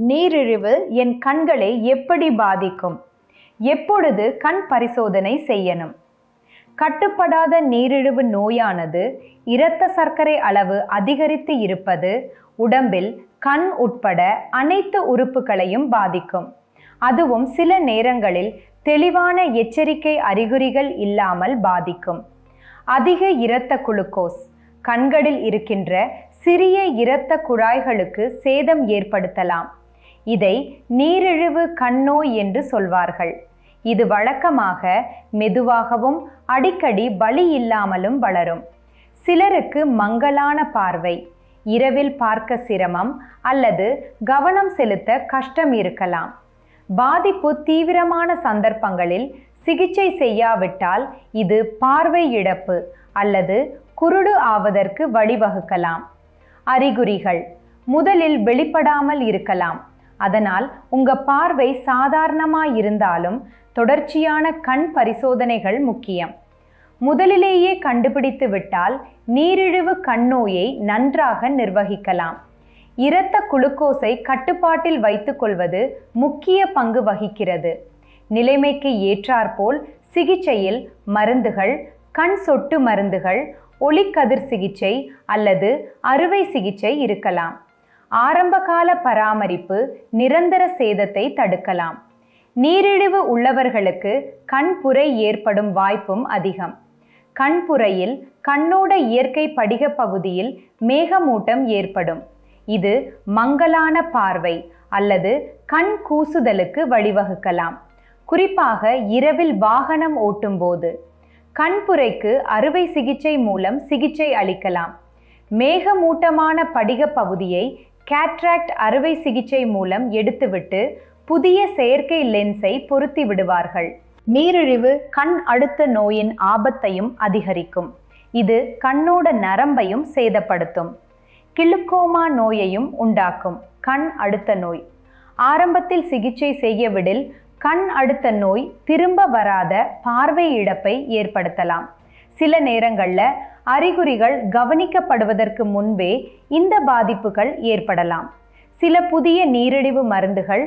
நீரிழிவு என் கண்களை எப்படி பாதிக்கும்? எப்பொழுது கண் பரிசோதனை செய்யணும்? கட்டுப்படாத நீரிழிவு நோயானது இரத்த சர்க்கரை அளவு அதிகரித்து இருப்பது உடம்பில் கண் உட்பட அனைத்து உறுப்புகளையும் பாதிக்கும். அதுவும் சில நேரங்களில் தெளிவான எச்சரிக்கை அறிகுறிகள் இல்லாமல் பாதிக்கும். அதிக இரத்த குளுக்கோஸ் கண்களில் இருக்கின்ற சிறிய இரத்த குழாய்களுக்கு சேதம் ஏற்படுத்தலாம். இதை நீரிழிவு கண்ணோய் என்று சொல்வார்கள். இது வழக்கமாக மெதுவாகவும் அடிக்கடி வலி இல்லாமலும் வளரும். சிலருக்கு மங்கலான பார்வை, இரவில் பார்க்க சிரமம் அல்லது கவனம் செலுத்த கஷ்டம் இருக்கலாம். பாதிப்பு தீவிரமான சந்தர்ப்பங்களில் சிகிச்சை செய்யாவிட்டால் இது பார்வை இழப்பு அல்லது குருடு ஆவதற்கு வழிவகுக்கலாம். அறிகுறிகள் முதலில் வெளிப்படாமல் இருக்கலாம். அதனால் உங்க பார்வை சாதாரணமாய் இருந்தாலும் தொடர்ச்சியான கண் பரிசோதனைகள் முக்கியம். முதலிலேயே கண்டுபிடித்து விட்டால் நீரிழிவு கண்ணோயை நன்றாக நிர்வகிக்கலாம். இரத்த குளுக்கோஸை கட்டுப்பாட்டில் வைத்துக் கொள்வது முக்கிய பங்கு வகிக்கிறது. நிலைமைக்கு ஏற்றாற்போல் சிகிச்சையில் மருந்துகள், கண் சொட்டு மருந்துகள், ஒளிக்கதிர் சிகிச்சை அல்லது அறுவை சிகிச்சை இருக்கலாம். ஆரம்பகால பராமரிப்பு நிரந்தர சேதத்தை தடுக்கலாம். நீரிழிவு உள்ளவர்களுக்கு கண்புரை ஏற்படும் வாய்ப்பும் அதிகம். கண்புரையில் கண்ணோட இயற்கை படிக பகுதியில் மேகமூட்டம் ஏற்படும். இது மங்கலான பார்வை அல்லது கண் கூசுதலுக்கு வழிவகுக்கலாம். குறிப்பாக இரவில் வாகனம் ஓட்டும் போது கண்புரைக்கு அறுவை சிகிச்சை மூலம் சிகிச்சை அளிக்கலாம். மேகமூட்டமான படிக பகுதியை கேட்ராக்ட் அறுவை சிகிச்சை மூலம் எடுத்துவிட்டு புதிய செயற்கை லென்ஸை பொருத்தி விடுவார்கள். நீரிழிவு கண் அழுத்த நோயின் ஆபத்தையும் அதிகரிக்கும். இது கண்ணோட நரம்பையும் சேதப்படுத்தும். கிளுக்கோமா நோயையும் உண்டாக்கும். கண் அழுத்த நோய் ஆரம்பத்தில் சிகிச்சை செய்யவிடில் கண் அழுத்த நோய் திரும்ப வராத பார்வை இழப்பை ஏற்படுத்தலாம். சில நேரங்களில் அறிகுறிகள் கவனிக்கப்படுவதற்கு முன்பே இந்த பாதிப்புகள் ஏற்படலாம். சில புதிய நீரிழிவு மருந்துகள்,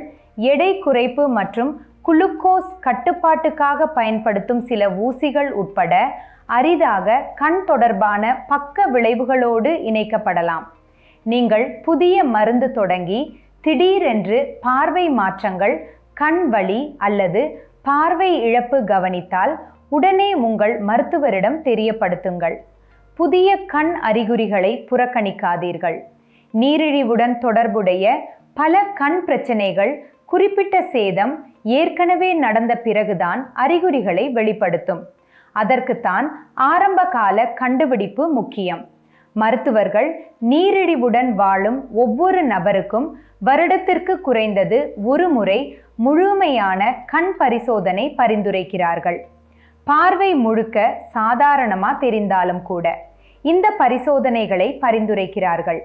எடை குறைப்பு மற்றும் குளுக்கோஸ் கட்டுப்பாட்டுக்காக பயன்படுத்தும் சில ஊசிகள் உட்பட அரிதாக கண் தொடர்பான பக்க விளைவுகளோடு இணைக்கப்படலாம். நீங்கள் புதிய மருந்து தொடங்கி திடீரென்று பார்வை மாற்றங்கள், கண் வலி அல்லது பார்வை இழப்பு கவனித்தால் உடனே உங்கள் மருத்துவரிடம் தெரியப்படுத்துங்கள். புதிய கண் அறிகுறிகளை புறக்கணிக்காதீர்கள். நீரிழிவுடன் தொடர்புடைய பல கண் பிரச்சனைகள் குறிப்பிட்ட சேதம் ஏற்கனவே நடந்த பிறகுதான் அறிகுறிகளை வெளிப்படுத்தும். அதற்குத்தான் ஆரம்பகால கண்டுபிடிப்பு முக்கியம். மருத்துவர்கள் நீரிழிவுடன் வாழும் ஒவ்வொரு நபருக்கும் வருடத்திற்கு குறைந்தது ஒரு முறை முழுமையான கண் பரிசோதனை பரிந்துரைக்கிறார்கள். பார்வை முழுக்க சாதாரணமா தெரிந்தாலும் கூட இந்த பரிசோதனைகளை பரிந்துரைக்கிறார்கள்.